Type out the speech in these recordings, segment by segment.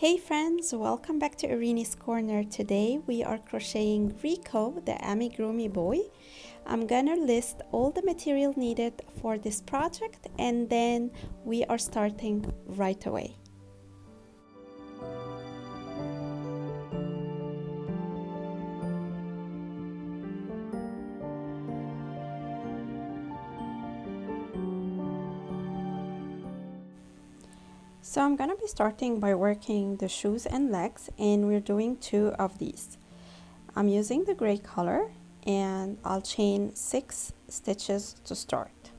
Hey friends, welcome back to Irini's Corner. Today we are crocheting Rico, the Amigurumi Boy. I'm gonna list all the material needed for this project and then we are starting right away. So I'm gonna be starting by working the shoes and legs, and we're doing 2 of these. I'm using the gray color and I'll chain 6 stitches to start.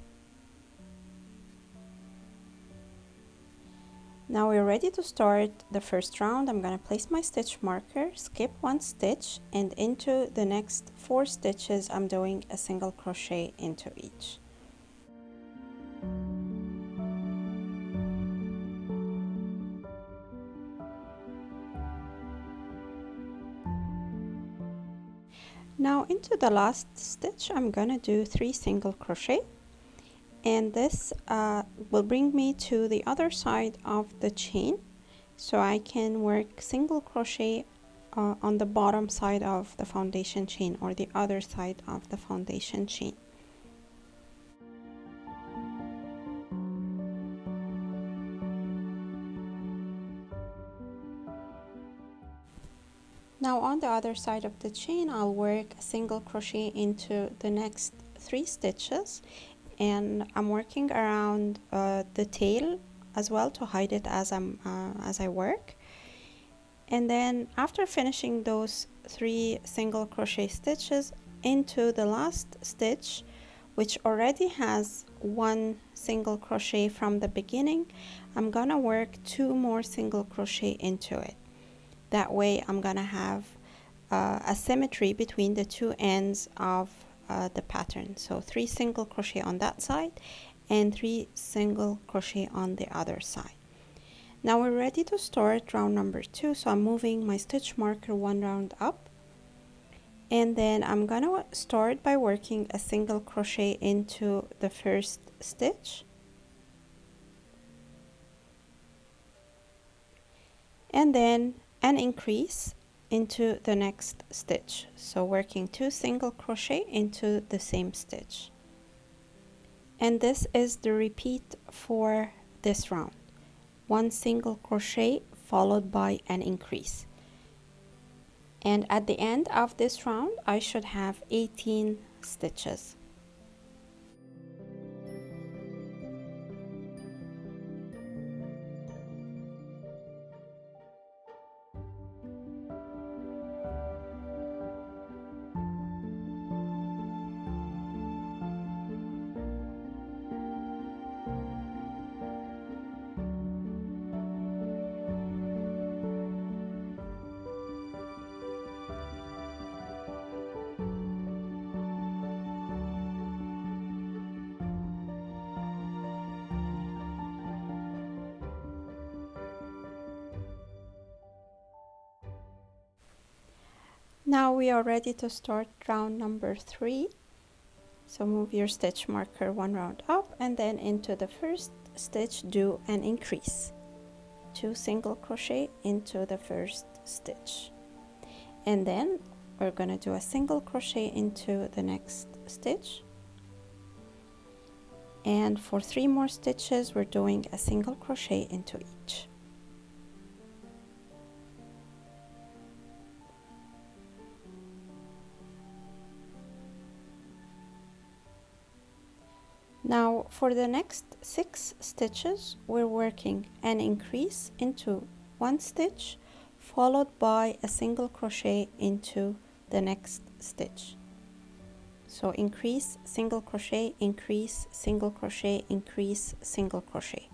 Now we're ready to start the first round. I'm going to place my stitch marker, skip 1 stitch, and into the next 4 stitches I'm doing a single crochet into each. Now into the last stitch I'm going to do 3 single crochet, and this will bring me to the other side of the chain, so I can work single crochet on the bottom side of the foundation chain or the other side of the foundation chain. Now on the other side of the chain I'll work a single crochet into the next 3 stitches, and I'm working around the tail as well to hide it as I work. And then after finishing those 3 single crochet stitches, into the last stitch, which already has 1 single crochet from the beginning, I'm gonna work 2 more single crochet into it. That way I'm gonna have a symmetry between the 2 ends of the pattern. So 3 single crochet on that side and 3 single crochet on the other side. Now we're ready to start round number 2, so I'm moving my stitch marker 1 round up, and then I'm gonna start by working a single crochet into the first stitch, and then an increase into the next stitch, so working 2 single crochet into the same stitch. And this is the repeat for this round: 1 single crochet followed by an increase, and at the end of this round I should have 18 stitches. Now we are ready to start round number 3. So move your stitch marker 1 round up, and then into the first stitch do an increase, 2 single crochet into the first stitch, and then we're going to do a single crochet into the next stitch, and for 3 more stitches we're doing a single crochet into each. Now for the next 6 stitches we're working an increase into 1 stitch followed by a single crochet into the next stitch. So increase, single crochet, increase, single crochet, increase, single crochet.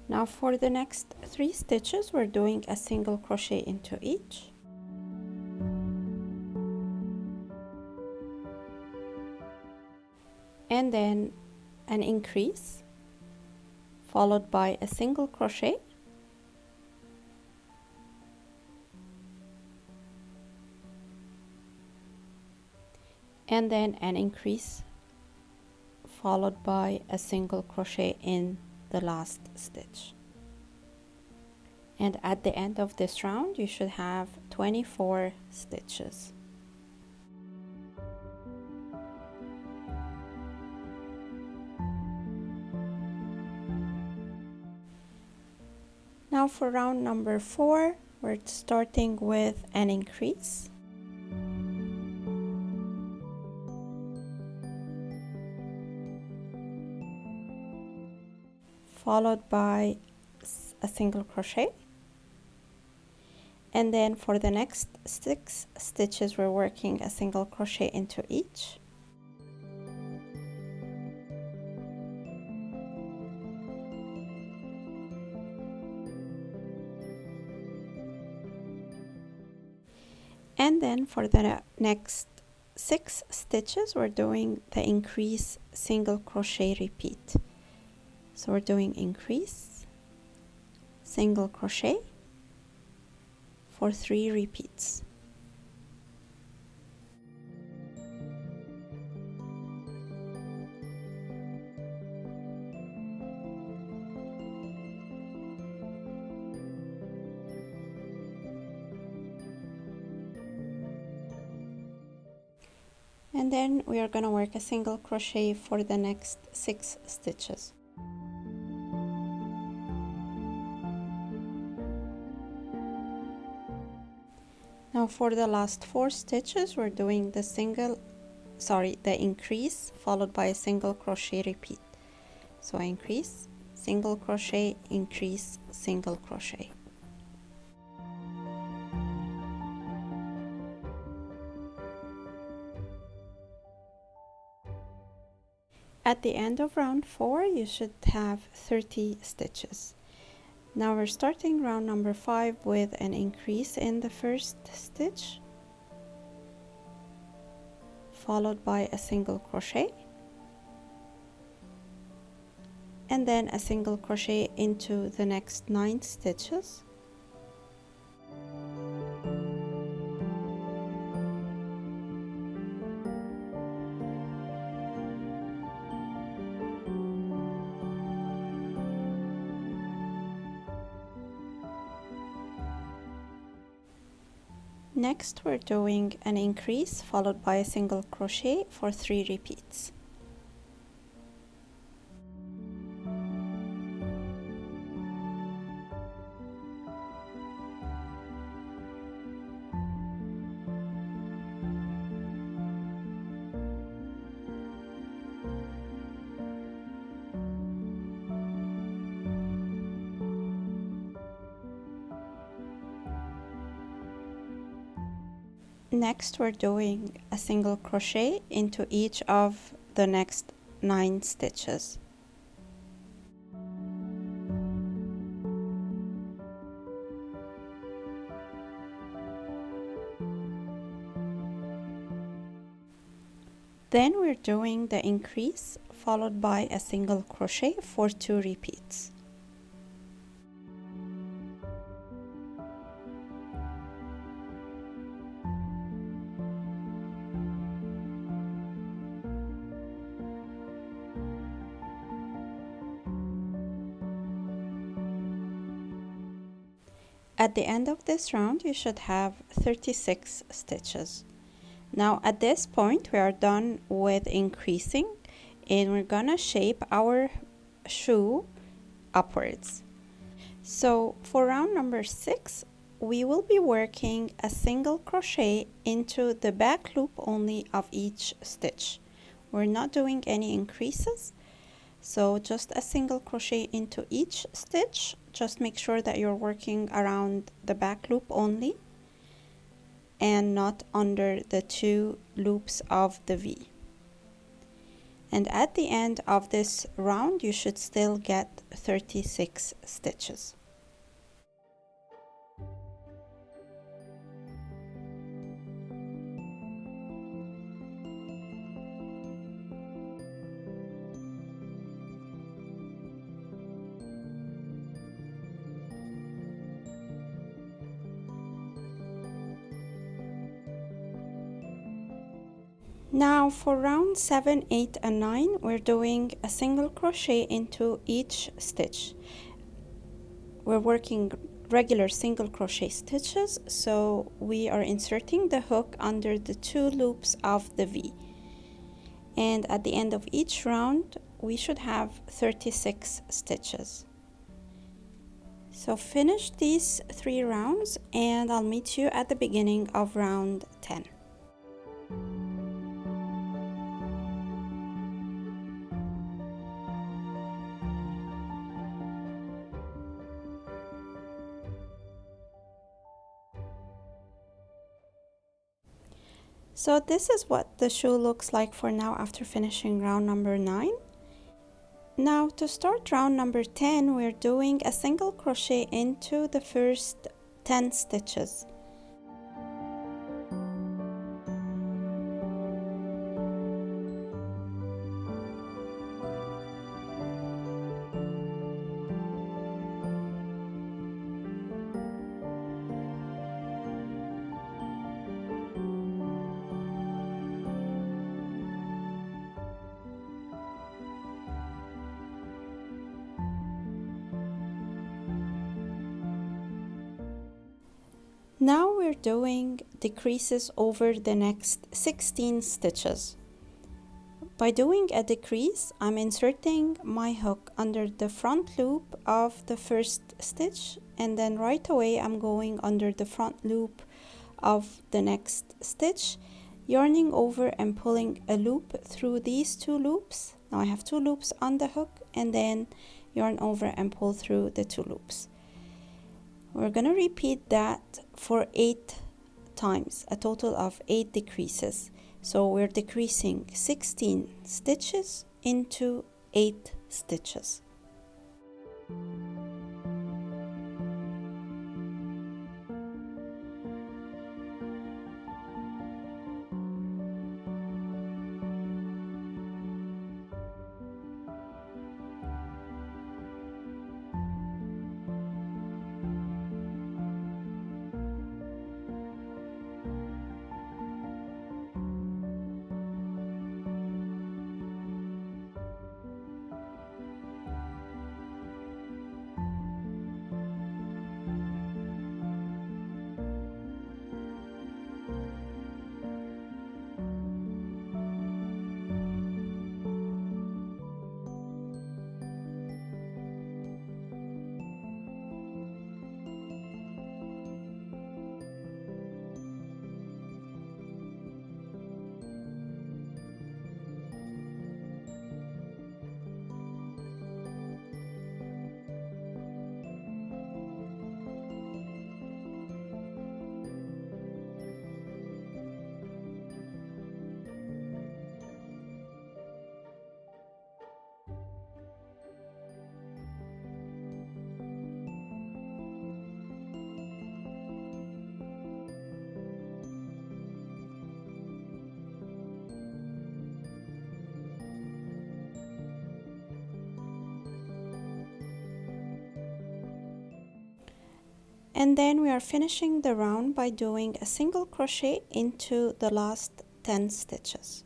Now for the next 3 stitches we're doing a single crochet into each, and then an increase followed by a single crochet, and then an increase followed by a single crochet in the last stitch. And at the end of this round you should have 24 stitches. Now for round number 4, we're starting with an increase, followed by a single crochet, and then for the next 6 stitches we're working a single crochet into each, and then for the next 6 stitches we're doing the increase, single crochet, repeat. So we're doing increase, single crochet for 3 repeats. And then we are going to work a single crochet for the next 6 stitches. Now for the last 4 stitches we're doing the increase followed by a single crochet, repeat. So increase, single crochet, increase, single crochet. At the end of round 4 you should have 30 stitches. Now we're starting round number 5 with an increase in the first stitch, followed by a single crochet, and then a single crochet into the next 9 stitches, Next we're doing an increase followed by a single crochet for 3 repeats. Next we're doing a single crochet into each of the next 9 stitches. Then we're doing the increase followed by a single crochet for 2 repeats. At the end of this round you should have 36 stitches. Now at this point we are done with increasing and we're gonna shape our shoe upwards. So for round number 6 we will be working a single crochet into the back loop only of each stitch. We're not doing any increases, so just a single crochet into each stitch. Just make sure that you're working around the back loop only and not under the 2 loops of the V. And at the end of this round you should still get 36 stitches. Now for round 7, 8 and 9 we're doing a single crochet into each stitch. We're working regular single crochet stitches, so we are inserting the hook under the 2 loops of the V, and at the end of each round we should have 36 stitches. So finish these 3 rounds and I'll meet you at the beginning of round 10. So this is what the shoe looks like for now after finishing round number 9. Now to start round number 10, we're doing a single crochet into the first 10 stitches. Now we're doing decreases over the next 16 stitches. By doing a decrease, I'm inserting my hook under the front loop of the first stitch, and then right away I'm going under the front loop of the next stitch, yarning over and pulling a loop through these 2 loops. Now I have 2 loops on the hook, and then yarn over and pull through the 2 loops. We're going to repeat that for 8 times, a total of 8 decreases. So we're decreasing 16 stitches into 8 stitches. And then we are finishing the round by doing a single crochet into the last 10 stitches.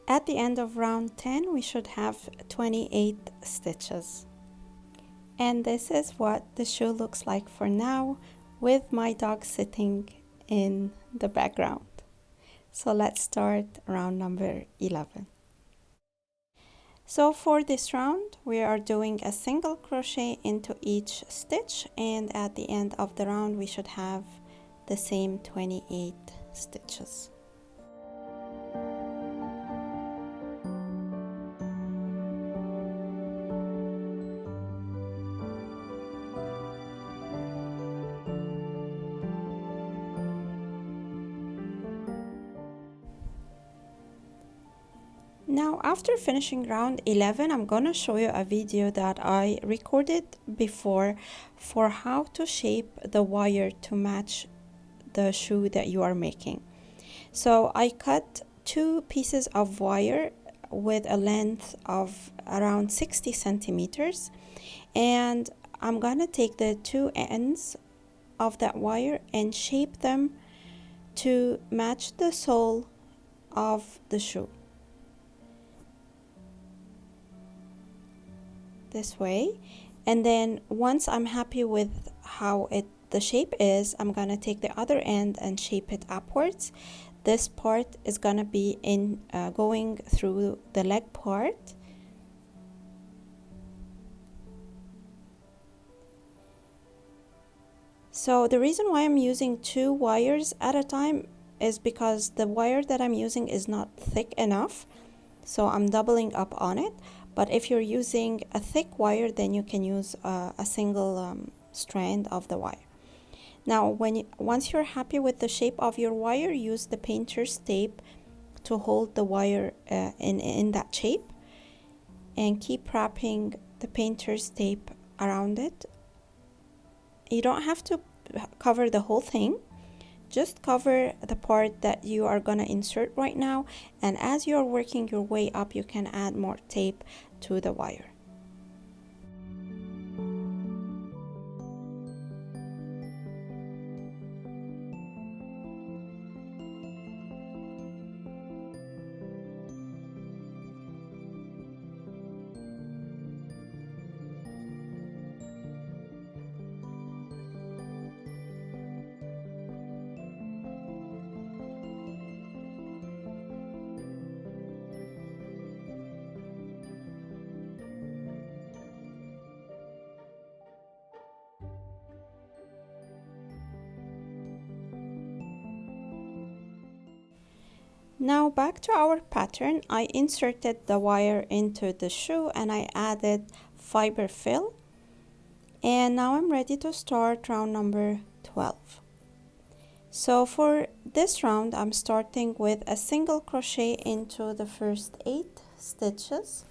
At the end of round 10, we should have 28 stitches. And this is what the shoe looks like for now, with my dog sitting in the background. So let's start round number 11. So for this round, we are doing a single crochet into each stitch, and at the end of the round, we should have the same 28 stitches. Now, after finishing round 11, I'm gonna show you a video that I recorded before for how to shape the wire to match the shoe that you are making. So I cut 2 pieces of wire with a length of around 60 centimeters, and I'm gonna take the 2 ends of that wire and shape them to match the sole of the shoe. This way. And then once I'm happy with how the shape is, I'm gonna take the other end and shape it upwards. This part is gonna be going through the leg part. So the reason why I'm using 2 wires at a time is because the wire that I'm using is not thick enough, so I'm doubling up on it. But if you're using a thick wire, then you can use a single strand of the wire. Now, once you're happy with the shape of your wire, use the painter's tape to hold the wire in that shape, and keep wrapping the painter's tape around it. You don't have to cover the whole thing. Just cover the part that you are gonna insert right now, and as you're working your way up, you can add more tape to the wire. Now back to our pattern, I inserted the wire into the shoe and I added Fiberfill. And now I'm ready to start round number 12. So for this round, I'm starting with a single crochet into the first 8 stitches.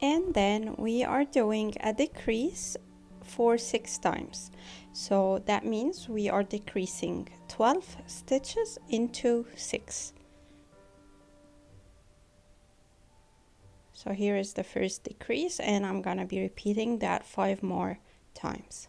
And then we are doing a decrease for 6 times. So that means we are decreasing 12 stitches into 6. So here is the first decrease, and I'm gonna be repeating that 5 more times.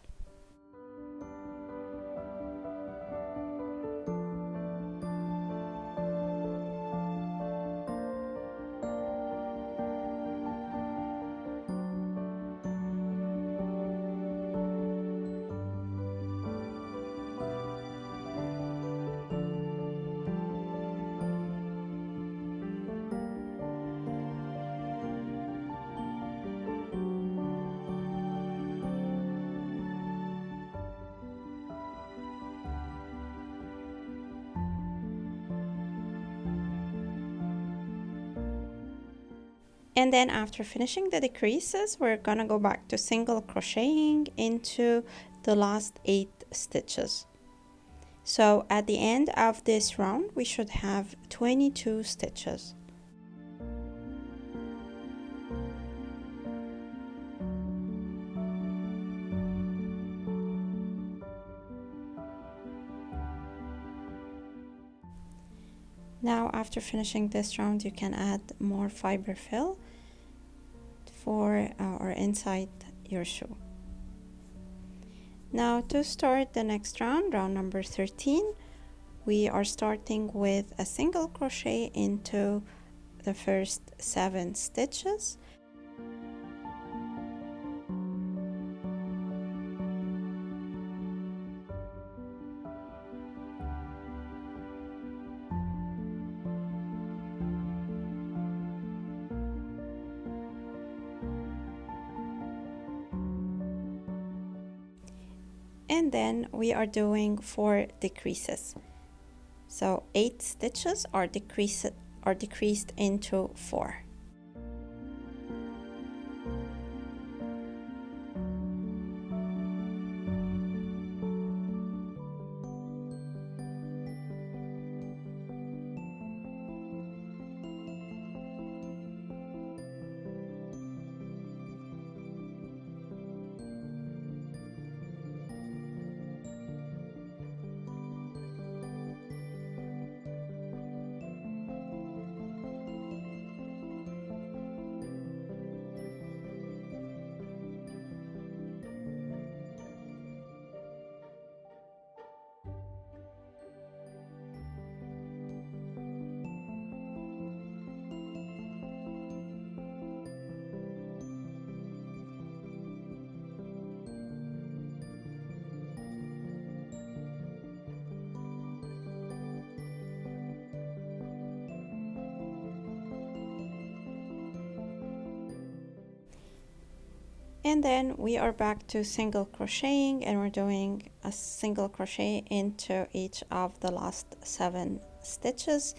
And then after finishing the decreases, we're gonna go back to single crocheting into the last 8 stitches. So at the end of this round, we should have 22 stitches. Now after finishing this round, you can add more Fiberfill for or inside your shoe. Now to start the next round, round number 13, we are starting with a single crochet into the first 7 stitches. And then we are doing 4 decreases. So 8 stitches are decreased into 4. And then we are back to single crocheting, and we're doing a single crochet into each of the last 7 stitches,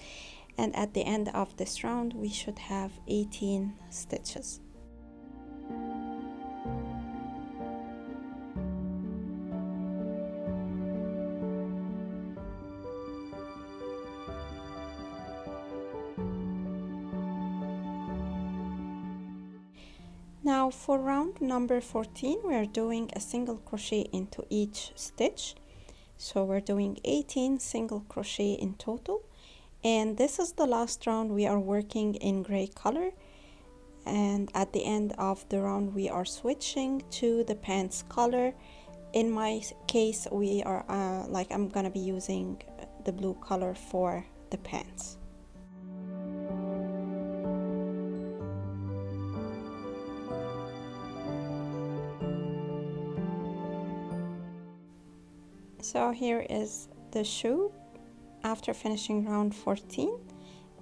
and at the end of this round we should have 18 stitches. Now for round number 14, we are doing a single crochet into each stitch. So we're doing 18 single crochet in total. And this is the last round. We are working in gray color. And at the end of the round, we are switching to the pants color. In my case, we are I'm gonna be using the blue color for the pants. So here is the shoe after finishing round 14.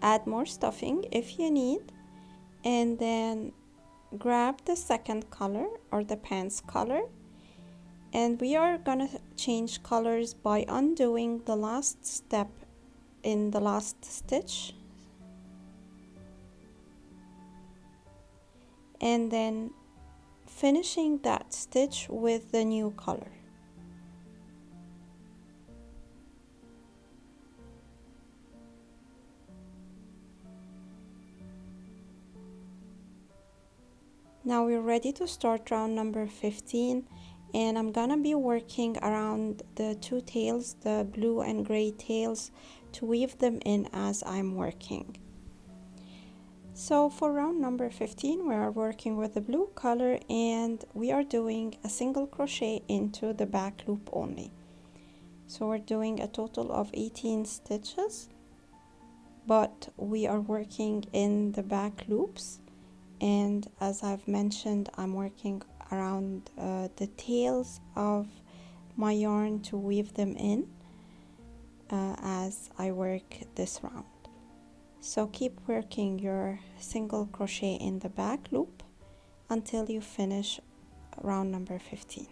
Add more stuffing if you need, and then grab the second color or the pants color, and we are gonna change colors by undoing the last step in the last stitch, and then finishing that stitch with the new color. Now we're ready to start round number 15, and I'm gonna be working around the 2 tails, the blue and gray tails, to weave them in as I'm working. So for round number 15, we are working with the blue color, and we are doing a single crochet into the back loop only. So we're doing a total of 18 stitches, but we are working in the back loops. And as I've mentioned, I'm working around the tails of my yarn to weave them in as I work this round. So keep working your single crochet in the back loop until you finish round number 15.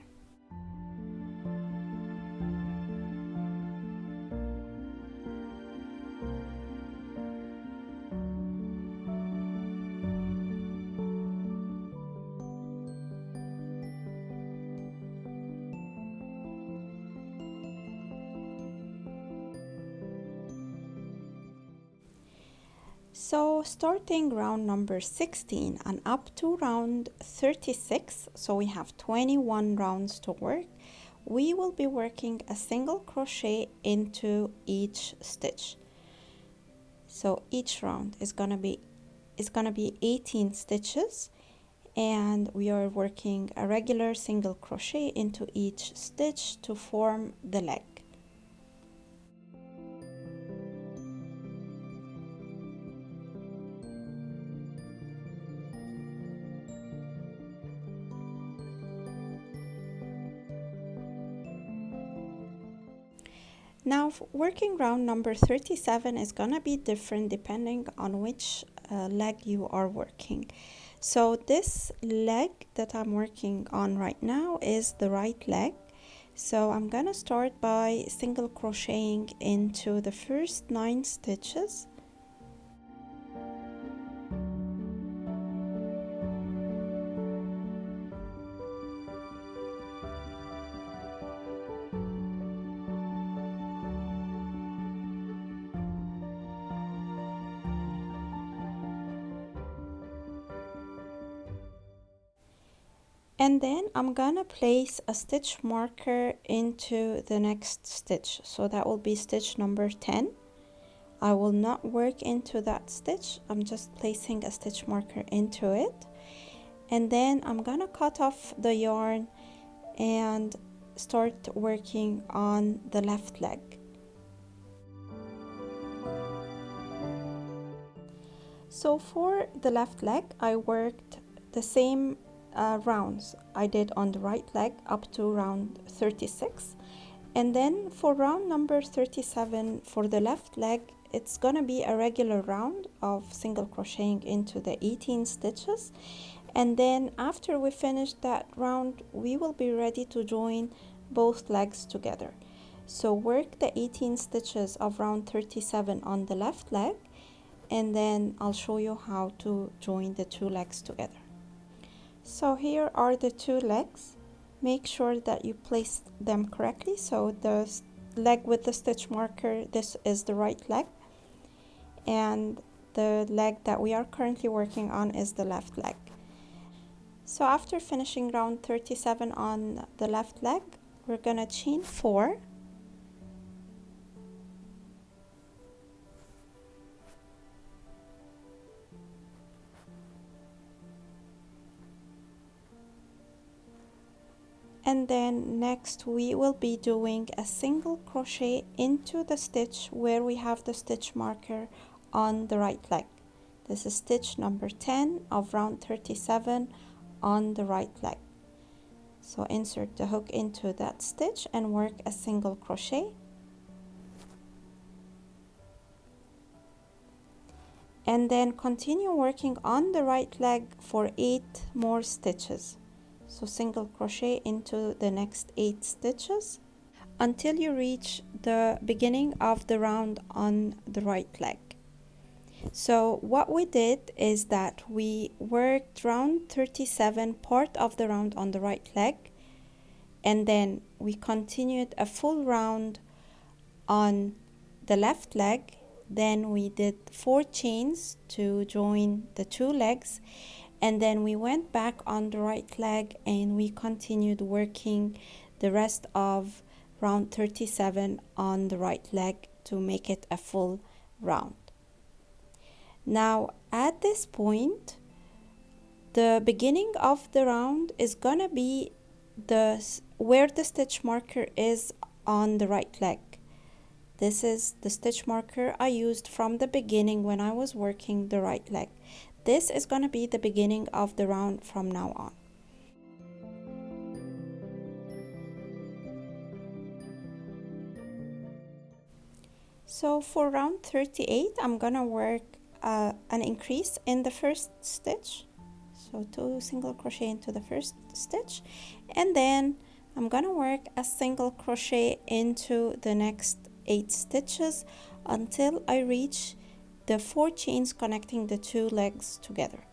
So starting round number 16 and up to round 36, so we have 21 rounds to work, we will be working a single crochet into each stitch. So each round is gonna be 18 stitches, and we are working a regular single crochet into each stitch to form the leg. Now working round number 37 is gonna be different depending on which leg you are working. So this leg that I'm working on right now is the right leg. So I'm gonna start by single crocheting into the first 9 stitches. And then I'm gonna place a stitch marker into the next stitch. So that will be stitch number 10. I will not work into that stitch. I'm just placing a stitch marker into it. And then I'm gonna cut off the yarn and start working on the left leg. So for the left leg, I worked the same rounds I did on the right leg up to round 36. And then for round number 37 for the left leg, it's gonna be a regular round of single crocheting into the 18 stitches. And then after we finish that round, we will be ready to join both legs together. So work the 18 stitches of round 37 on the left leg, and then I'll show you how to join the 2 legs together. So here are the 2 legs. Make sure that you place them correctly. So the leg with the stitch marker, this is the right leg, and the leg that we are currently working on is the left leg. So after finishing round 37 on the left leg, we're gonna chain 4. And then next we will be doing a single crochet into the stitch where we have the stitch marker on the right leg. This is stitch number 10 of round 37 on the right leg. So insert the hook into that stitch and work a single crochet. And then continue working on the right leg for 8 more stitches. So single crochet into the next 8 stitches until you reach the beginning of the round on the right leg. So what we did is that we worked round 37, part of the round on the right leg, and then we continued a full round on the left leg. Then we did 4 chains to join the 2 legs, and then we went back on the right leg and we continued working the rest of round 37 on the right leg to make it a full round. Now at this point, the beginning of the round is gonna be where the stitch marker is on the right leg. This is the stitch marker I used from the beginning when I was working the right leg. This is going to be the beginning of the round from now on. So for round 38, I'm going to work an increase in the first stitch. So 2 single crochet into the first stitch, and then I'm going to work a single crochet into the next 8 stitches until I reach the 4 chains connecting the 2 legs together.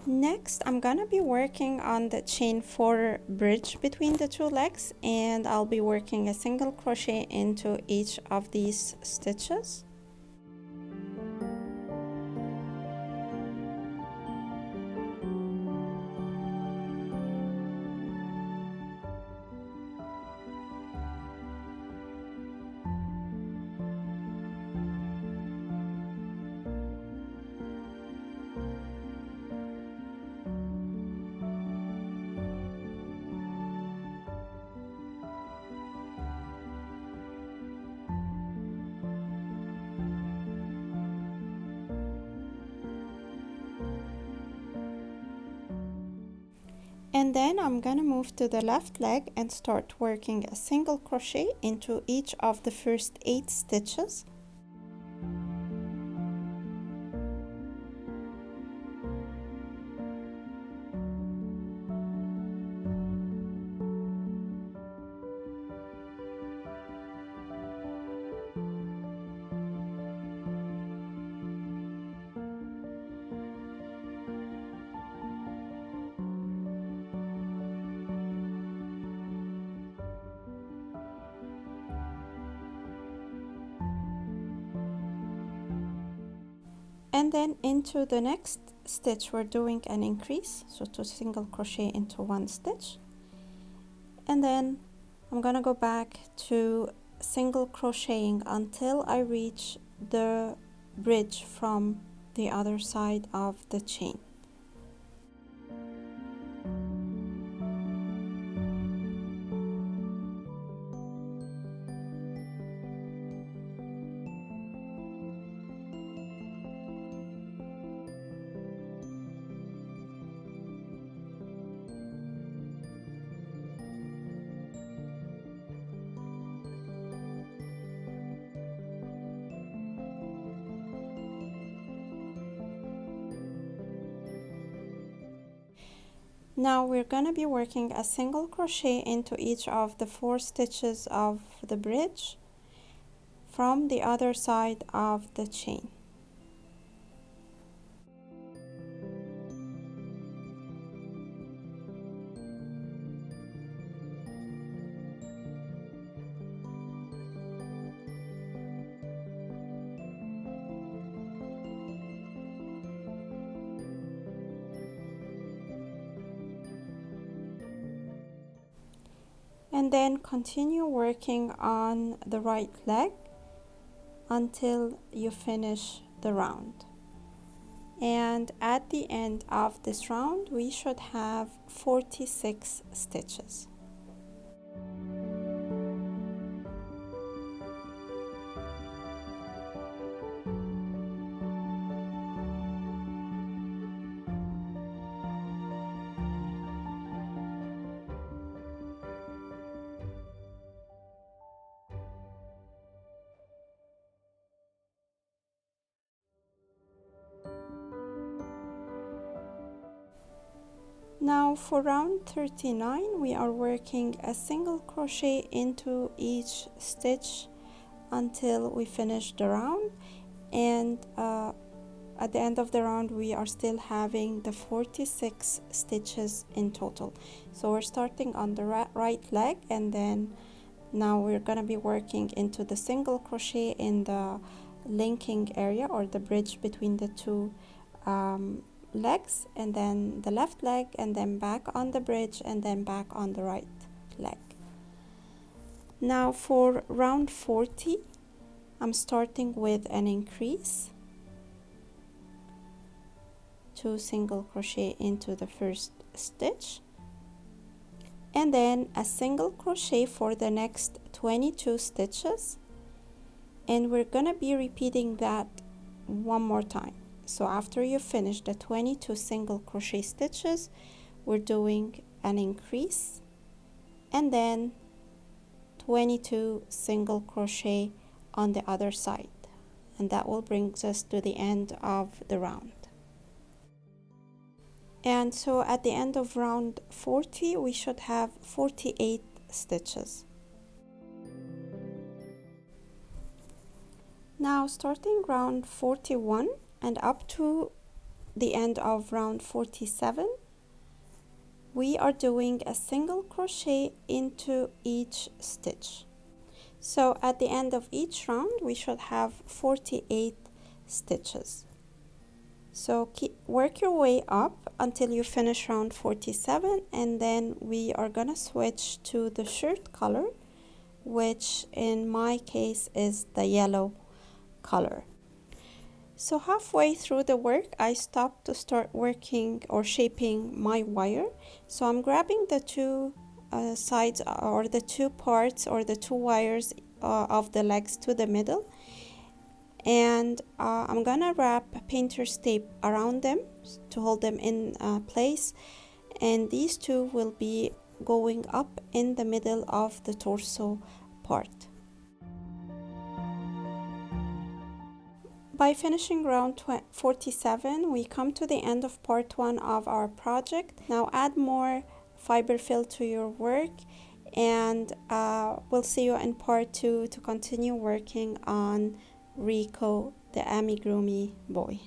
Next, I'm gonna be working on the chain 4 bridge between the 2 legs, and I'll be working a single crochet into each of these stitches. And then I'm gonna move to the left leg and start working a single crochet into each of the first 8 stitches. And then into the next stitch we're doing an increase, so 2 single crochet into 1 stitch, and then I'm gonna go back to single crocheting until I reach the bridge from the other side of the chain. Now we're going to be working a single crochet into each of the 4 stitches of the bridge from the other side of the chain. And then continue working on the right leg until you finish the round. And at the end of this round we should have 46 stitches. Now for round 39 we are working a single crochet into each stitch until we finish the round, and at the end of the round we are still having the 46 stitches in total. So we're starting on the right leg, and then now we're gonna be working into the single crochet in the linking area or the bridge between the two legs, and then the left leg, and then back on the bridge, and then back on the right leg. Now for round 40 I'm starting with an increase, 2 single crochet into the first stitch, and then a single crochet for the next 22 stitches, and we're gonna be repeating that one more time. So after you finish the 22 single crochet stitches, we're doing an increase and then 22 single crochet on the other side, and that will bring us to the end of the round. And so at the end of round 40 we should have 48 stitches. Now starting round 41 and up to the end of round 47 we are doing a single crochet into each stitch. So at the end of each round we should have 48 stitches. So work your way up until you finish round 47, and then we are gonna switch to the shirt color, which in my case is the yellow color. So halfway through the work I stopped to start working or shaping my wire. So I'm grabbing the two sides or the two parts or the two wires of the legs to the middle, and I'm gonna wrap painter's tape around them to hold them in place, and these two will be going up in the middle of the torso part. By finishing round 47, we come to the end of part 1 of our project. Now add more fiberfill to your work, and we'll see you in part 2 to continue working on Rico the Amigurumi Boy.